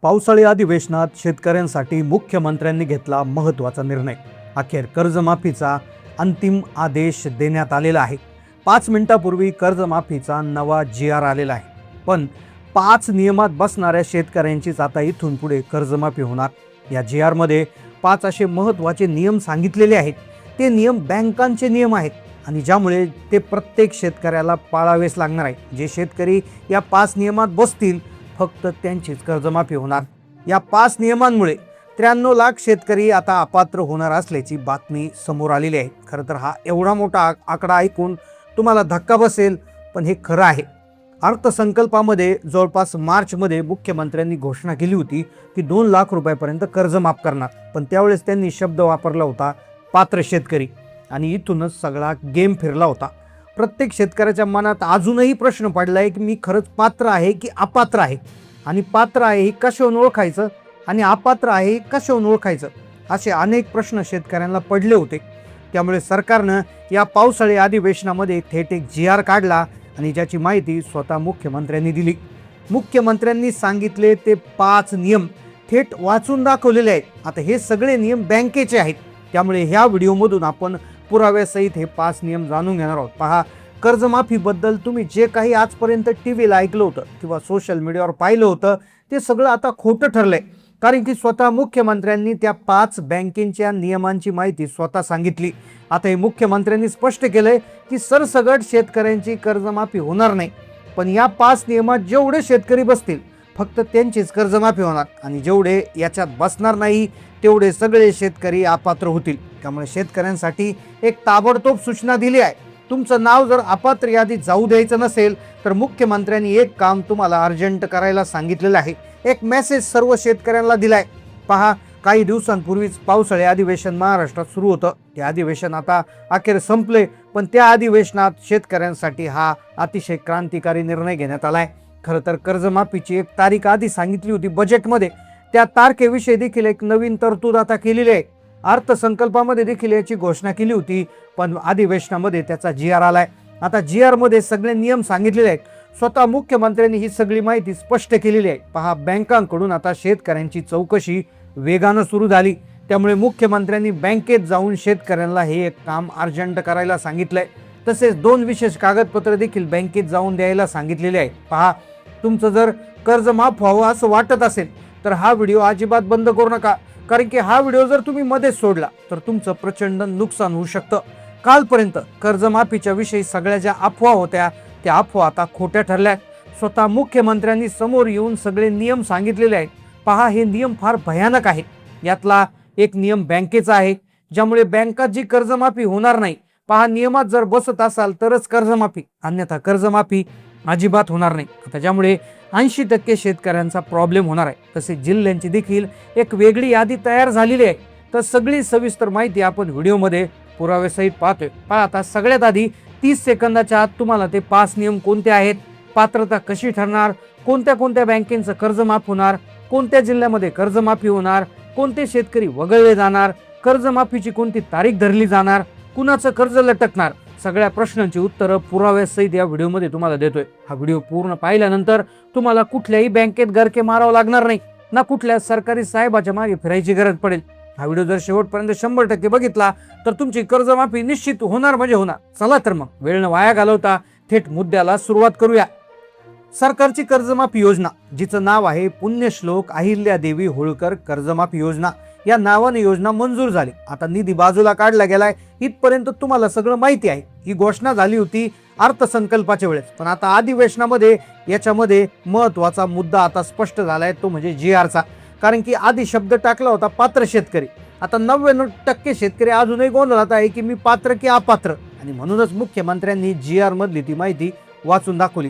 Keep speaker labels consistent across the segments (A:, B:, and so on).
A: पावसाळी अधिवेशनात शेतकऱ्यांसाठी मुख्यमंत्र्यांनी घेतला महत्त्वाचा निर्णय. अखेर कर्जमाफीचा अंतिम आदेश देण्यात आलेला आहे. 5 मिनिटांपूर्वी कर्जमाफीचा नवा GR आलेला आहे. पण 5 नियमात बसणाऱ्या शेतकऱ्यांचीच आता इथून पुढे कर्जमाफी होणार. या GR मध्ये 5 असे महत्त्वाचे नियम सांगितलेले आहेत. ते नियम बँकांचे नियम आहेत आणि ज्यामुळे ते प्रत्येक शेतकऱ्याला पाळावेच लागणार आहे. जे शेतकरी या 5 नियमात बसतील फक्त त्यांचीच कर्जमाफी होणार. या 5 नियमांमुळे 93 लाख शेतकरी आता अपात्र होणार असल्याची बातमी समोर आलेली आहे. खरं तर हा एवढा मोठा आकडा ऐकून तुम्हाला धक्का बसेल, पण हे खरं आहे. अर्थसंकल्पामध्ये जवळपास मार्चमध्ये मुख्यमंत्र्यांनी घोषणा केली होती की 2 लाख रुपयापर्यंत कर्ज माफ करणार. पण त्यावेळेस त्यांनी शब्द वापरला होता पात्र शेतकरी, आणि इथूनच सगळा गेम फिरला होता. प्रत्येक शेतकऱ्याच्या मनात अजूनही प्रश्न पडला आहे की मी खरंच पात्र आहे की अपात्र आहे, आणि पात्र आहे हे कशावरून ओळखायचं आणि अपात्र आहे हे कशावरून ओळखायचं, असे अनेक प्रश्न शेतकऱ्यांना पडले होते. त्यामुळे सरकारनं या पावसाळी अधिवेशनामध्ये थेट एक GR काढला आणि ज्याची माहिती स्वतः मुख्यमंत्र्यांनी दिली. मुख्यमंत्र्यांनी सांगितले ते 5 नियम थेट वाचून दाखवलेले आहेत. आता हे सगळे नियम बँकेचे आहेत, त्यामुळे ह्या व्हिडिओमधून आपण पुराव्यासहित हे 5 नियम जाणून घेणार आहोत. पहा, कर्जमाफीबद्दल तुम्ही जे काही आजपर्यंत TVला ऐकलं होतं किंवा सोशल मीडियावर पाहिलं होतं ते सगळं आता खोटं ठरलंय. कारण की स्वतः मुख्यमंत्र्यांनी त्या 5 बँकेच्या नियमांची माहिती स्वतः सांगितली. आता हे मुख्यमंत्र्यांनी स्पष्ट केलंय की सरसगट शेतकऱ्यांची कर्जमाफी होणार नाही, पण या 5 नियमात जेवढे शेतकरी बसतील फक्त त्यांचीच कर्जमाफी होणार, आणि जेवढे याच्यात बसणार नाही तेवढे सगळे शेतकरी अपात्र होतील. त्यामुळे शेतकऱ्यांसाठी एक ताबडतोब सूचना दिली आहे. तुमचं नाव जर अपात्र यादीत जाऊ द्यायचं नसेल तर मुख्यमंत्र्यांनी एक काम तुम्हाला अर्जंट करायला सांगितलेलं आहे. एक मेसेज सर्व शेतकऱ्यांना दिलाय. पहा, काही दिवसांपूर्वीच पावसाळी अधिवेशन महाराष्ट्रात सुरू होतं. ते अधिवेशन आता अखेर संपले, पण त्या अधिवेशनात शेतकऱ्यांसाठी हा अतिशय क्रांतिकारी निर्णय घेण्यात आलाय. खरं तर कर्जमाफीची एक तारीख आधी सांगितली होती बजेटमध्ये. त्या तारखेविषयी देखील एक नवीन तरतूद आता केलेली आहे. अर्थसंकल्पामध्ये देखील याची घोषणा केली होती, पण अधिवेशनामध्ये त्याचा GR आलाय. आता GR मध्ये सगळे नियम सांगितलेले आहेत. स्वतः मुख्यमंत्र्यांनी ही सगळी माहिती स्पष्ट केलेली आहे. पहा, बँकांकडून आता शेतकऱ्यांची चौकशी वेगानं सुरू झाली. त्यामुळे मुख्यमंत्र्यांनी बँकेत जाऊन शेतकऱ्यांना हे एक काम अर्जंट करायला सांगितलंय. तसेच 2 विशेष कागदपत्र देखील बँकेत जाऊन द्यायला सांगितलेले आहेत. पहा, तुमचं जर कर्ज माफ व्हावं असं वाटत असेल तर हा व्हिडिओ अजिबात बंद करू नका, कारण की हा व्हिडिओ जर तुम्ही मध्येच सोडला तर तुमचं प्रचंड नुकसान होऊ शकतं. कालपर्यंत कर्जमाफीच्या विषयी सगळ्या ज्या अफवा होत्या त्या अफवा आता खोट्या ठरल्या. स्वतः मुख्यमंत्र्यांनी समोर येऊन सगळे नियम सांगितलेले आहेत. पहा, हे नियम फार भयानक आहेत. यातला एक नियम बँकेचा आहे, ज्यामुळे बँकात जी कर्जमाफी होणार नाही. पहा, नियमात जर बसत असाल तरच कर्जमाफी, अन्यथा कर्जमाफी अजिबात होणार नाही. आता ज्यामुळे 80% शेतकऱ्यांचा प्रॉब्लेम होणार आहे. तसेच जिल्ह्यांची देखील एक वेगळी यादी तयार झालेली आहे. तर सगळी सविस्तर माहिती आपण व्हिडिओमध्ये पुराव्यासहित पाहतोय. पहा, आता सगळ्यात आधी 30 सेकंदाच्या आत तुम्हाला ते 5 नियम कोणते आहेत, पात्रता कशी ठरणार, कोणत्या कोणत्या बँकेचं कर्ज माफ होणार, कोणत्या जिल्ह्यामध्ये कर्जमाफी होणार, कोणते शेतकरी वगळले जाणार, कर्जमाफीची कोणती तारीख धरली जाणार, कुणाचं कर्ज लटकणार, सगळ्या प्रश्नांची उत्तरं पुराव्यासहित या व्हिडिओमध्ये तुम्हाला देतोय. हा व्हिडिओ पूर्ण पाहिल्यानंतर तुम्हाला कुठल्याही बँकेत गरके मारावं लागणार नाही, ना कुठल्या सरकारी साहेबाच्या मागे फिरायची गरज पडेल. हा व्हिडिओ जर शेवटपर्यंत 100% बघितला तर तुमची कर्जमाफी निश्चित होणार म्हणजे होणार. चला तर मग वेळ न वाया घालवता थेट मुद्द्याला सुरुवात करूया. सरकारची कर्जमाफी योजना, जिचं नाव आहे पुण्यश्लोक अहिल्यादेवी होळकर कर्जमाफी योजना, या नावाने योजना मंजूर झाली. आता निधी बाजूला काढला गेलाय, इथपर्यंत तुम्हाला सगळं माहिती आहे. ही घोषणा झाली होती अर्थसंकल्पाच्या वेळेस, पण आता अधिवेशनामध्ये याच्यामध्ये महत्वाचा मुद्दा आता स्पष्ट झालाय, तो म्हणजे GRचा. कारण की आधी शब्द टाकला होता पात्र शेतकरी. आता 99% शेतकरी अजूनही गोंधळात आहे की मी पात्र की अपात्र, आणि म्हणूनच मुख्यमंत्र्यांनी GR मधली ती माहिती वाचून दाखवली.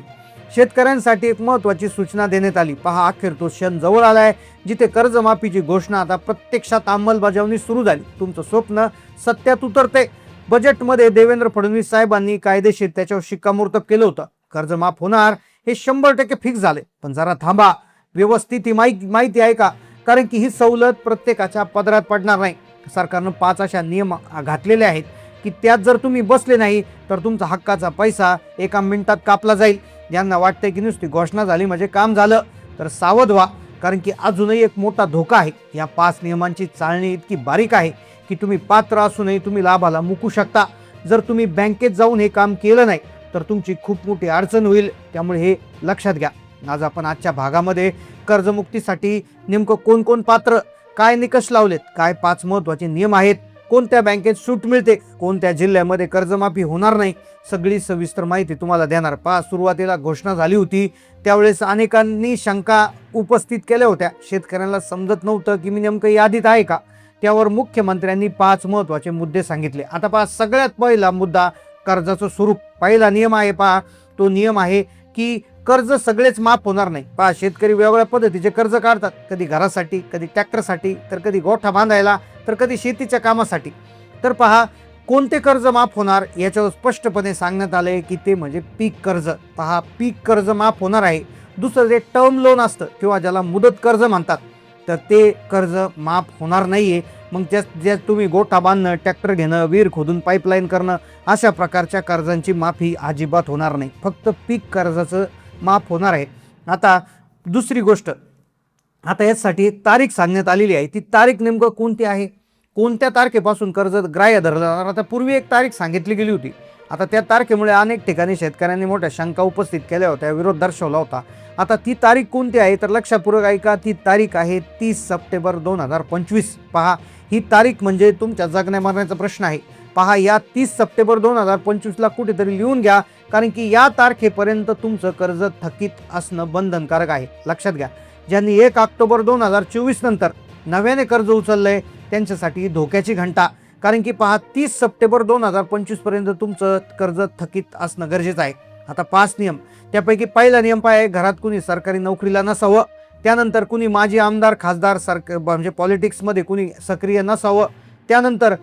A: शेतकऱ्यांसाठी एक महत्त्वाची सूचना देण्यात आली. पहा, अखेर तो क्षण जवळ आलाय जिथे कर्जमाफीची घोषणा आता प्रत्यक्षात अंमलबजावणी सुरू झाली. तुमचं स्वप्न सत्यात उतरते. बजेटमध्ये देवेंद्र फडणवीस साहेबांनी कायदेशीर त्याच्यावर शिक्कामोर्तब केलं होतं. कर्ज माफ होणार हे 100% फिक्स झाले. पण जरा थांबा, व्यवस्थित ही माहिती आहे का, कारण की ही सवलत प्रत्येकाच्या पदरात पडणार नाही. सरकारनं 5 अशा नियम घातलेले आहेत की त्यात जर तुम्ही बसले नाही तर तुमचा हक्काचा पैसा एका मिनिटात कापला जाईल. ज्यांना वाटतंय की नुसती घोषणा झाली म्हणजे काम झालं, तर सावध व्हा. कारण की अजूनही एक मोठा धोका आहे. या 5 नियमांची चाळणी इतकी बारीक आहे की तुम्ही पात्र असूनही तुम्ही लाभाला मुकू शकता. जर तुम्ही बँकेत जाऊन हे काम केलं नाही तर तुमची खूप मोठी अडचण होईल. त्यामुळे हे लक्षात घ्या. आज आपण आजच्या भागामध्ये कर्जमुक्तीसाठी नेमकं कोण कोण पात्र, काय निकष लावलेत, काय 5 महत्त्वाचे नियम आहेत, कोणत्या बँकेत सूट मिळते, कोणत्या जिल्ह्यामध्ये कर्जमाफी होणार नाही, सगळी सविस्तर माहिती तुम्हाला देणार. सुरुवातीला घोषणा झाली होती त्यावेळेस अनेकांनी शंका उपस्थित केल्या होत्या. शेतकऱ्यांना समजत नव्हतं की मी नेमकं यादीत आहे का. त्यावर मुख्यमंत्र्यांनी 5 महत्त्वाचे मुद्दे सांगितले. आता सगळ्यात पहिला मुद्दा कर्जाचं स्वरूप. पहिला नियम आहे तो नियम आहे की कर्ज सगळेच माफ होणार नाही. शेतकरी वेगवेगळ्या पद्धतीचे कर्ज काढतात. कधी घरासाठी, कधी ट्रॅक्टरसाठी, तर कधी गोठा बांधायला, तर कधी शेतीच्या कामासाठी. तर कोणते कर्ज माफ होणार याच्यावर स्पष्टपणे सांगण्यात आले की ते म्हणजे पीक कर्ज. पीक कर्ज माफ होणार आहे. दुसरं जे टर्म लोन असतं किंवा ज्याला मुदत कर्ज म्हणतात, तर ते कर्ज माफ होणार नाहीये. मग ज्या तुम्ही गोठा बांधणं, ट्रॅक्टर घेणं, विहीर खोदून पाईपलाईन करणं, अशा प्रकारच्या कर्जांची माफी अजिबात होणार नाही. फक्त पीक कर्जाचं माफ होणार आहे. आता दुसरी गोष्ट, आता यासाठी एक तारीख सांगण्यात आलेली आहे. ती तारीख नेमकं कोणती आहे, कोणत्या तारखेपासून कर्ज ग्राह्य धरलं जाणार. आता पूर्वी एक तारीख सांगितली गेली होती. आता त्या तारखेमुळे अनेक ठिकाणी शेतकऱ्यांनी मोठ्या शंका उपस्थित केल्या होत्या, विरोध दर्शवला होता. आता ती तारीख कोणती आहे तर लक्षपूर्वक ऐका. ती तारीख आहे 30 सप्टेंबर 2025. ही तारीख म्हणजे तुमच्या जगण्या मरण्याचा प्रश्न आहे. या 30 सप्टेंबर 2025ला कुठेतरी लिहून घ्या, कारण की या तारखेपर्यंत तुमचं कर्ज थकीत असणं बंधनकारक आहे. लक्षात घ्या. ज्यांनी 1 ऑक्टोबर 2024 नंतर नव्याने कर्ज उचललंय त्यांच्यासाठी धोक्याची घंटा. कारण की 30 सप्टेंबर 2025 पर्यंत तुमचं कर्ज थकीत असणं गरजेचं आहे. आता 5 नियम, त्यापैकी पहिला नियम आहे घरात कुणी सरकारी नोकरीला नसावं. त्यानंतर कुणी माजी आमदार, खासदार, म्हणजे पॉलिटिक्समध्ये कुणी सक्रिय नसावं. त्यानंतर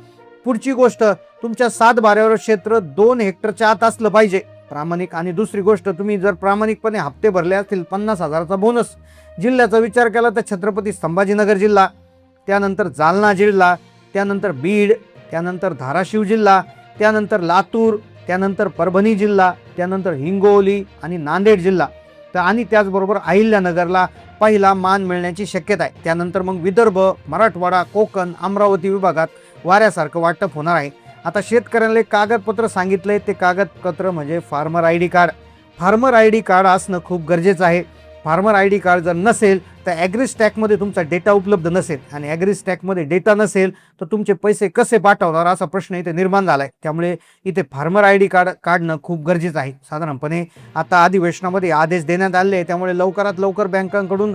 A: पुढची गोष्ट, तुमच्या 7 बाऱ्यावर क्षेत्र 2 हेक्टरच्या आत असलं पाहिजे, प्रामाणिक. आणि दुसरी गोष्ट, तुम्ही जर प्रामाणिकपणे हप्ते भरले असतील 50,000चा बोनस. जिल्ह्याचा विचार केला तर छत्रपती संभाजीनगर जिल्हा, त्यानंतर जालना जिल्हा, त्यानंतर बीड, त्यानंतर धाराशिव जिल्हा, त्यानंतर लातूर, त्यानंतर परभणी जिल्हा, त्यानंतर हिंगोली आणि नांदेड जिल्हा. आणि त्याचबरोबर अहिल्यानगरला पहिला मान मिळण्याची शक्यता आहे. त्यानंतर मग विदर्भ, मराठवाडा, कोकण, अमरावती विभागात वाऱ्यासारखं वाटप होणार आहे. आता शेतकऱ्यांना एक कागदपत्र सांगितलंय. ते कागदपत्र म्हणजे farmer I D card. Farmer I D card असणं खूप गरजेचं आहे. फार्मर आय डी कार्ड जर नसेल तर ॲग्रीस्टॅकमध्ये तुमचा डेटा उपलब्ध नसेल, आणि ॲग्रीस्टॅकमध्ये डेटा नसेल तर तुमचे पैसे कसे पाठवणार असा प्रश्न इथे निर्माण झाला आहे. त्यामुळे इथे फार्मर आय डी कार्ड काढणं खूप गरजेचं आहे. साधारणपणे आता अधिवेशनामध्ये आदेश देण्यात आले आहे, त्यामुळे लवकरात लवकर बँकांकडून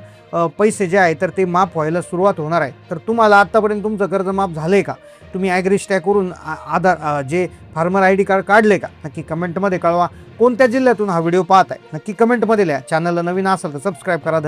A: पैसे जे आहे तर ते माफ व्हायला सुरुवात होणार आहे. तर तुम्हाला आत्तापर्यंत तुमचं कर्ज माफ झालं आहे का, तुम्ही ॲग्रीस्टॅकवरून आधार जे फार्मर आय डी कार्ड काढले का, नक्की कमेंटमध्ये कळवा. कोणत्या जिल्ह्यातून हा व्हिडिओ पाहत आहे नक्की कमेंटमध्ये लिहा. चॅनलला नवीन असेल तर सबस्क्राईब करा.